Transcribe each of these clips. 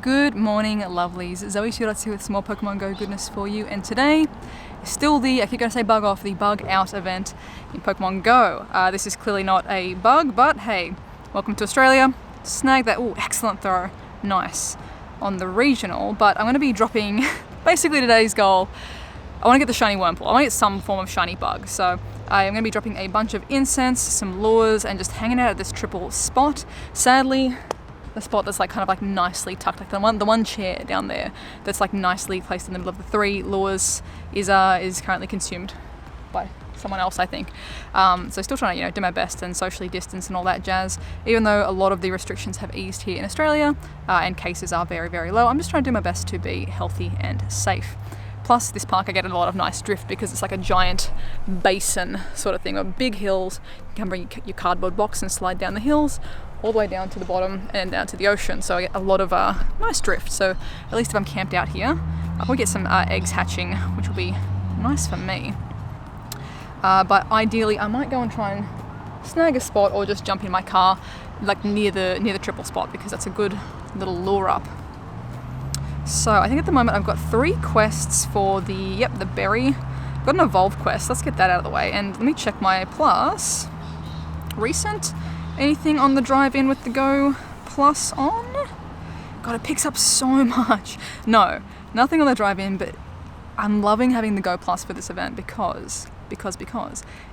Good morning, lovelies. ZoëTwoDots here with some more Pokemon Go goodness for you, and today is still the, I keep going to say bug off, the bug out event in Pokemon Go. This is clearly not a bug, but hey, welcome to Australia. Snag that, ooh, excellent throw, nice, on the regional, but I'm going to be dropping, basically today's goal, I want to get the shiny Wurmple. I want to get some form of shiny bug, so I am going to be dropping a bunch of incense, some lures, and just hanging out at this triple spot. Sadly, the spot that's kind of nicely tucked, like the one chair down there that's nicely placed in the middle of the three lures is currently consumed by someone else, I think. So still trying to do my best and socially distance and all that jazz, even though a lot of the restrictions have eased here in Australia and cases are very, very low. I'm just trying to do my best to be healthy and safe. Plus, this park I get a lot of nice drift because it's like a giant basin sort of thing, with big hills. You can bring your cardboard box and slide down the hills all the way down to the bottom and down to the ocean, so I get a lot of nice drift. So at least if I'm camped out here, I'll probably get some eggs hatching, which will be nice for me. But ideally I might go and try and snag a spot or just jump in my car near the triple spot, because that's a good little lure up. So I think at the moment I've got 3 quests for the berry. I've got an evolve quest, let's get that out of the way, and let me check my plus. Recent? Anything on the drive-in with the Go Plus on? God, it picks up so much. No, nothing on the drive-in, but I'm loving having the Go Plus for this event because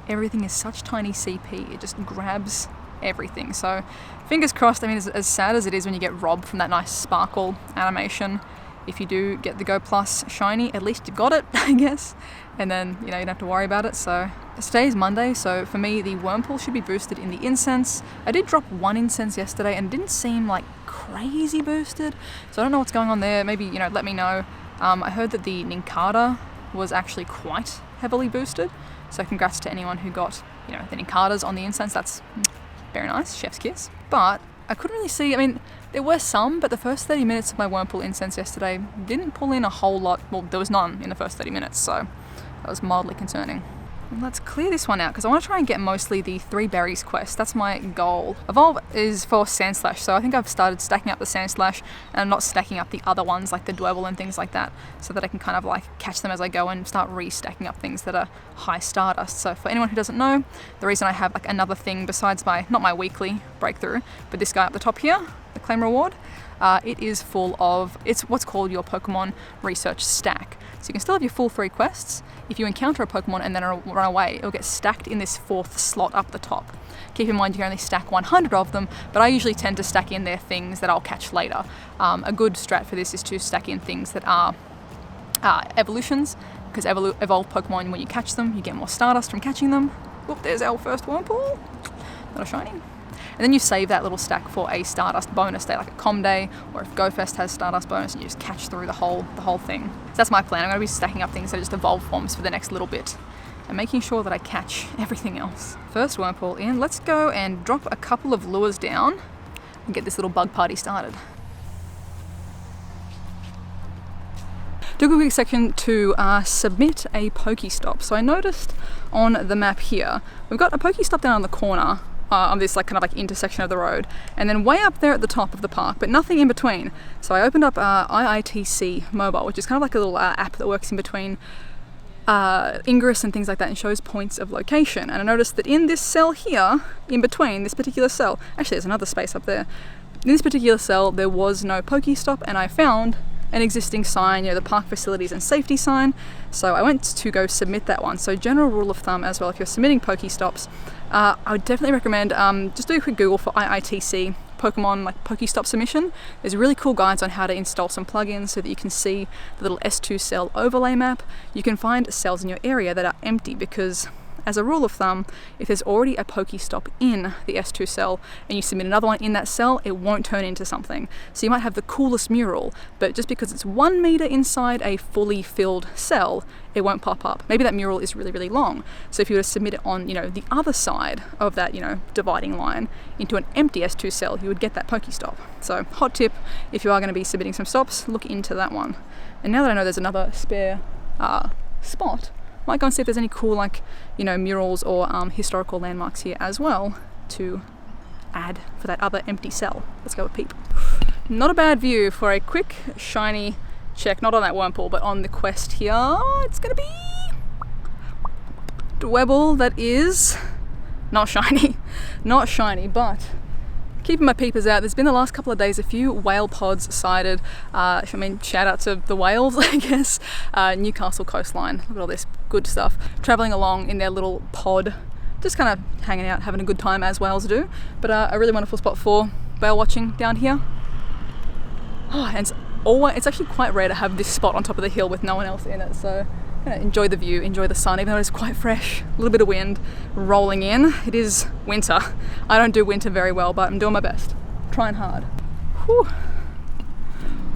everything is such tiny CP. It just grabs everything. So fingers crossed. I mean, as sad as it is when you get robbed from that nice sparkle animation, if you do get the Go Plus shiny, at least you've got it, I guess. And then, you don't have to worry about it. So today is Monday, so for me, the Wurmple should be boosted in the Incense. I did drop 1 Incense yesterday and it didn't seem crazy boosted. So I don't know what's going on there. Maybe, let me know. I heard that the Nincada was actually quite heavily boosted. So congrats to anyone who got, the Nincadas on the Incense. That's very nice, chef's kiss. But I couldn't really see, there were some, but the first 30 minutes of my Wurmple Incense yesterday didn't pull in a whole lot. Well, there was none in the first 30 minutes, so that was mildly concerning. Let's clear this one out because I want to try and get mostly the 3 berries quest. That's my goal. Evolve is for Sandslash, so I think I've started stacking up the Sandslash and I'm not stacking up the other ones like the Dwebble and things like that, so that I can kind of catch them as I go and start restacking up things that are high Stardust. So for anyone who doesn't know, the reason I have another thing besides not my weekly breakthrough, but this guy up the top here, the claim reward, it is full of, it's what's called your Pokemon research stack. So you can still have your full 3 quests. If you encounter a Pokemon and then run away, it'll get stacked in this 4th slot up the top. Keep in mind you can only stack 100 of them, but I usually tend to stack in there things that I'll catch later. A good strat for this is to stack in things that are evolutions, because evolved Pokemon, when you catch them, you get more Stardust from catching them. Oop, there's our first Wurmple. Not a shiny. And then you save that little stack for a Stardust bonus day, like a Com Day, or if GoFest has Stardust bonus, and you just catch through the whole thing. So that's my plan. I'm going to be stacking up things that are just evolve forms for the next little bit, and making sure that I catch everything else. First Wurmple in. Let's go and drop a couple of lures down and get this little bug party started. Took a quick second to submit a Pokestop. So I noticed on the map here, we've got a Pokestop down on the corner on this intersection of the road, and then way up there at the top of the park, but nothing in between. So I opened up IITC Mobile, which is kind of like a little app that works in between Ingress and things like that, and shows points of location. And I noticed that in this cell here, in between this particular cell, actually there's another space up there, in this particular cell there was no Pokestop, and I found an existing sign, the park facilities and safety sign. So I went to go submit that one. So general rule of thumb as well, if you're submitting Pokestops, I would definitely recommend just do a quick Google for IITC Pokemon Pokestop submission. There's really cool guides on how to install some plugins so that you can see the little S2 cell overlay map. You can find cells in your area that are empty, because as a rule of thumb, if there's already a Pokestop in the S2 cell and you submit another one in that cell, it won't turn into something. So you might have the coolest mural, but just because it's 1 meter inside a fully filled cell, it won't pop up. Maybe that mural is really, really long. So if you were to submit it on, the other side of that, dividing line into an empty S2 cell, you would get that Pokestop. So hot tip, if you are going to be submitting some stops, look into that one. And now that I know there's another spare spot, might go and see if there's any cool murals or historical landmarks here as well to add for that other empty cell. Let's go with Peep. not a bad view for a quick shiny check, not on that Wurmple, but on the quest here. It's gonna be Dwebble that is not shiny. Not shiny, but keeping my peepers out. There's been the last couple of days a few whale pods sighted. I mean, shout out to the whales, I guess. Newcastle coastline, look at all this good stuff. Traveling along in their little pod, just kind of hanging out, having a good time as whales do. But a really wonderful spot for whale watching down here. Oh, and it's actually quite rare to have this spot on top of the hill with no one else in it. So enjoy the view, enjoy the sun, even though it's quite fresh. A little bit of wind rolling in. It is winter. I don't do winter very well, but I'm doing my best. Trying hard. Whew.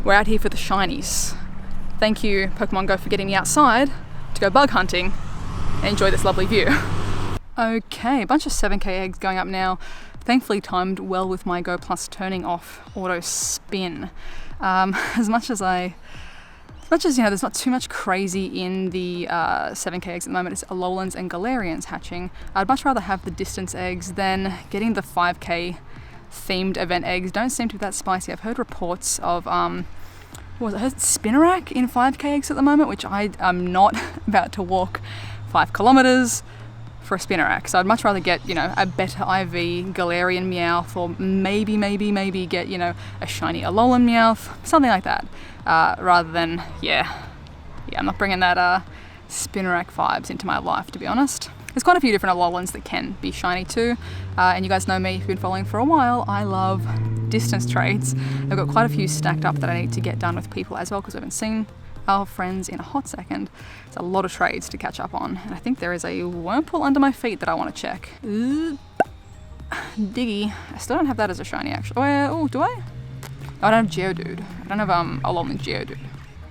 We're out here for the shinies. Thank you, Pokemon Go, for getting me outside to go bug hunting and enjoy this lovely view. Okay, a bunch of 7k eggs going up now. Thankfully timed well with my Go Plus turning off auto spin. As much as you know, there's not too much crazy in the 7k eggs at the moment. It's Alolands and Galarians hatching. I'd much rather have the distance eggs than getting the 5k themed event eggs. Don't seem to be that spicy. I've heard reports of what was it? I heard Spinarak in 5k eggs at the moment, which I am not about to walk 5 kilometers for a Spinarak. So I'd much rather get, you know, a better IV Galarian Meowth, or maybe get, you know, a shiny Alolan Meowth, something like that. Rather than, I'm not bringing that Spinarak vibes into my life, to be honest. There's quite a few different Alolans that can be shiny too, and you guys know me, if you've been following for a while, I love distance trades. I've got quite a few stacked up that I need to get done with people as well, because we haven't seen our friends in a hot second. There's a lot of trades to catch up on, and I think there is a Wurmple under my feet that I want to check. Diggy. I still don't have that as a shiny, actually. Oh, do I? Oh, I don't have Geodude. I don't have Alolan Geodude.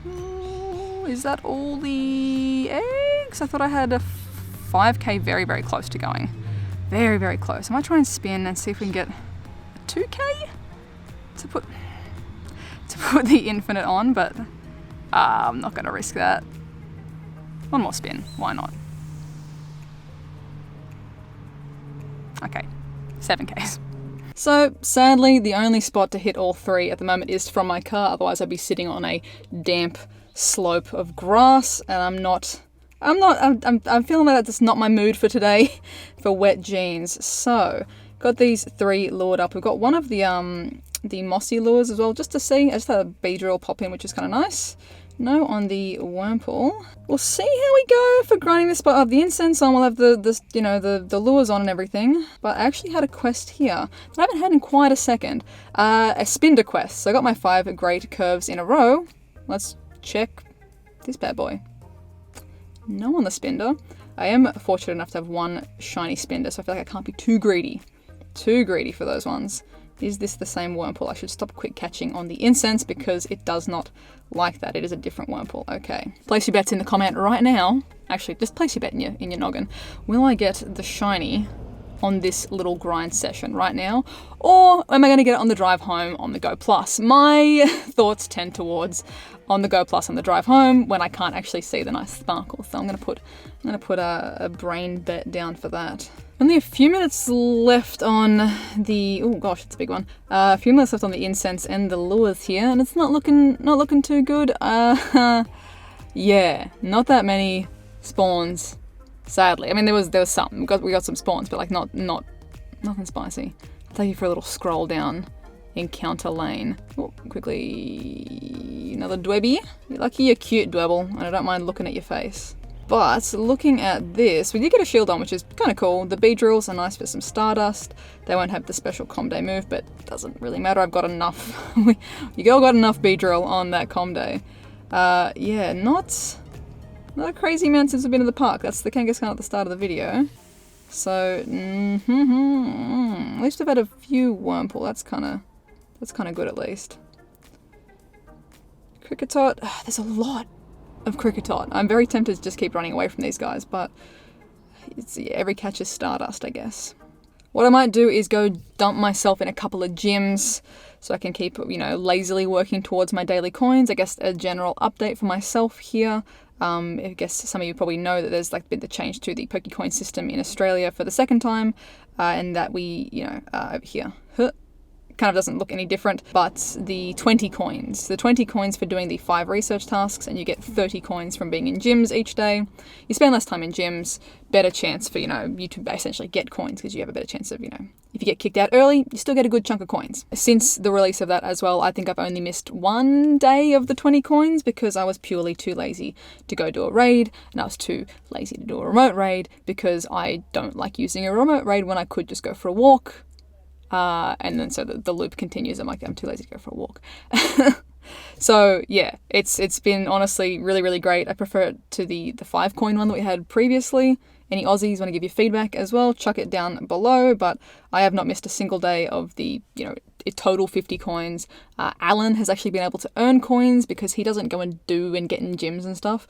Ooh, is that all the eggs? I thought I had a 5k very, very close to going. Very, very close. I might try and spin and see if we can get a 2k to put the infinite on, but I'm not going to risk that. One more spin. Why not? Okay. 7Ks. So, sadly, the only spot to hit all 3 at the moment is from my car. Otherwise, I'd be sitting on a damp slope of grass, and I'm feeling like that's not my mood for today for wet jeans. So, got these 3 lured up. We've got one of the mossy lures as well, just to see. I just had a Beedrill pop in, which is kind of nice. No on the Wurmple. We'll see how we go for grinding this spot. I'll have the incense on, we'll have the lures on and everything. But I actually had a quest here that I haven't had in quite a second. A Spinder quest. So I got my 5 great curves in a row. Let's check this bad boy. No on the Spinder. I am fortunate enough to have 1 shiny Spinder, so I feel like I can't be too greedy. Too greedy for those ones. Is this the same Wurmple? I should stop quick catching on the incense because it does not like that. It is a different Wurmple. Okay. Place your bets in the comment right now. Actually, just place your bet in your noggin. Will I get the shiny on this little grind session right now? Or am I going to get it on the drive home on the Go Plus? My thoughts tend towards on the Go Plus on the drive home when I can't actually see the nice sparkle. So I'm going to put a brain bet down for that. Only a few minutes left on the, oh gosh, it's a big one. A few minutes left on the incense and the lures here, and it's not looking too good. Yeah, not that many spawns, sadly. I mean, there was some. We got some spawns, but like nothing spicy. I'll take you for a little scroll down encounter lane. Oh, quickly, another Dwebby. You're lucky you're cute, Dwebble, and I don't mind looking at your face. But looking at this, we did get a shield on, which is kind of cool. The Beedrills are nice for some Stardust. They won't have the special Com Day move, but it doesn't really matter. I've got enough. Your girl got enough Beedrill on that Com Day. Yeah, not a crazy amount since I've been to the park. That's the Kangaskhan at the start of the video. So, at least I've had a few Wurmple. That's kind of good at least. Kricketot, there's a lot of Kricketot. I'm very tempted to just keep running away from these guys, but every catch is Stardust, I guess. What I might do is go dump myself in a couple of gyms so I can keep, lazily working towards my daily coins. I guess a general update for myself here. I guess some of you probably know that there's been the change to the Pokecoin system in Australia for the second time, and that we, over here, kind of doesn't look any different, but the 20 coins. The 20 coins for doing the 5 research tasks, and you get 30 coins from being in gyms each day. You spend less time in gyms, better chance for, you to essentially get coins because you have a better chance of, if you get kicked out early, you still get a good chunk of coins. Since the release of that as well, I think I've only missed 1 day of the 20 coins because I was purely too lazy to go do a raid, and I was too lazy to do a remote raid because I don't like using a remote raid when I could just go for a walk. And then so the loop continues. I'm too lazy to go for a walk. So yeah, it's been honestly really, really great. I prefer it to the 5 coin one that we had previously. Any Aussies want to give you feedback as well, chuck it down below, but I have not missed a single day of the, a total 50 coins. Alan has actually been able to earn coins because he doesn't go and get in gyms and stuff.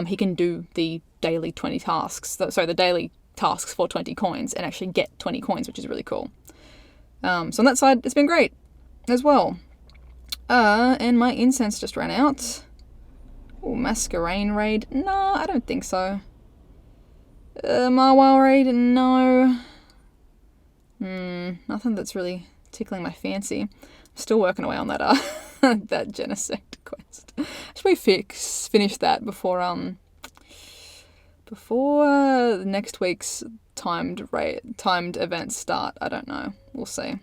He can do the daily 20 tasks, the daily tasks for 20 coins and actually get 20 coins, which is really cool. So on that side, it's been great as well. And my incense just ran out. Oh, Masquerain raid? No, I don't think so. Marwile raid? No. Nothing that's really tickling my fancy. I'm still working away on that that Genesect quest. Should we finish that before next week's timed events start? I don't know. We'll see.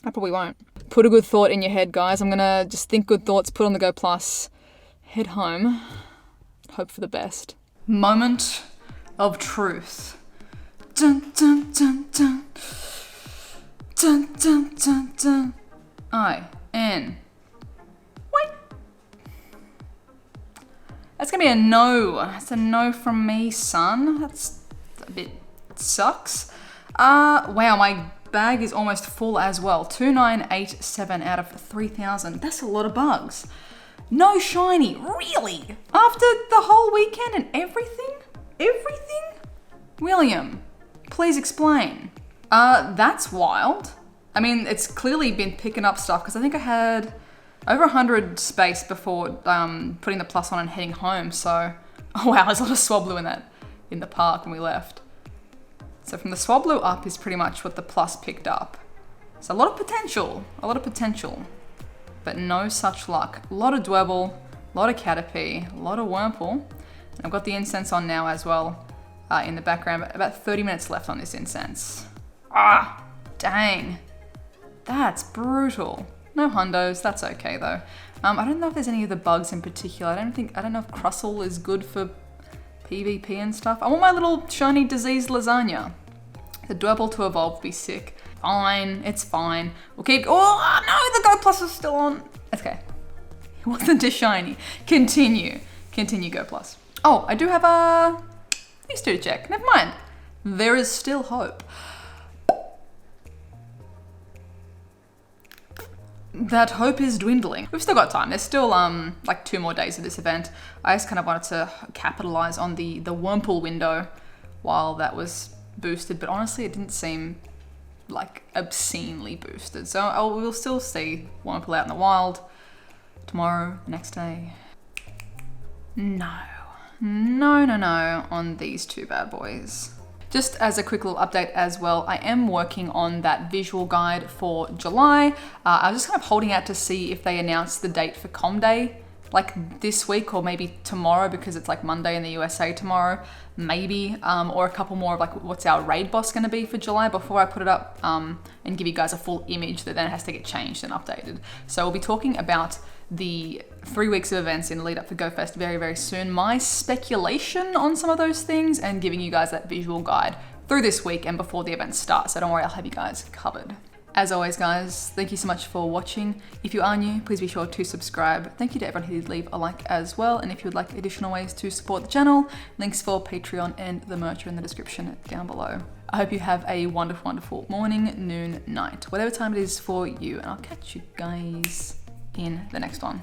I probably won't. Put a good thought in your head, guys. I'm gonna just think good thoughts, put on the Go Plus, head home, hope for the best. Moment of truth. Dun dun dun dun. Dun dun dun dun. I-N. Wait. That's gonna be a no. That's a no from me, son. That's a bit sucks. Wow, my bag is almost full as well. 2987 out of 3000. That's a lot of bugs. No shiny, really? After the whole weekend and everything? Everything? William, please explain. That's wild. I mean, it's clearly been picking up stuff because I think I had over 100 space before putting the plus on and heading home. So, oh wow, there's a lot of Swablu in the park when we left. So from the Swablu up is pretty much what the plus picked up. So a lot of potential, but no such luck. A lot of Dwebble, a lot of Caterpie, a lot of Wurmple. And I've got the incense on now as well in the background. About 30 minutes left on this incense. Ah, dang. That's brutal. No hundos, that's okay though. I don't know if there's any of the bugs in particular. I don't know if Crustle is good for PvP and stuff. I want my little shiny diseased lasagna. The Dwebble to evolve would be sick. Fine, it's fine. We'll keep, oh no, the Go Plus is still on. Okay, it wasn't a shiny. Continue Go Plus. Oh, I do have these two to check. Never mind. There is still hope. That hope is dwindling. We've still got time. There's still like 2 more days of this event. I just kind of wanted to capitalize on the Wurmple window while that was boosted, but honestly it didn't seem like obscenely boosted. So we'll still see Wurmple out in the wild tomorrow, the next day. No on these 2 bad boys. Just as a quick little update as well, I am working on that visual guide for July. I was just kind of holding out to see if they announced the date for Com Day, like this week or maybe tomorrow, because it's like Monday in the USA tomorrow, maybe, or a couple more of like what's our raid boss going to be for July before I put it up and give you guys a full image that then has to get changed and updated. So we'll be talking about the 3 weeks of events in the lead up for GoFest very, very soon. My speculation on some of those things and giving you guys that visual guide through this week and before the events start. So don't worry, I'll have you guys covered. As always, guys, thank you so much for watching. If you are new, please be sure to subscribe. Thank you to everyone who did leave a like as well. And if you would like additional ways to support the channel, links for Patreon and the merch are in the description down below. I hope you have a wonderful, wonderful morning, noon, night, whatever time it is for you. And I'll catch you guys in the next one.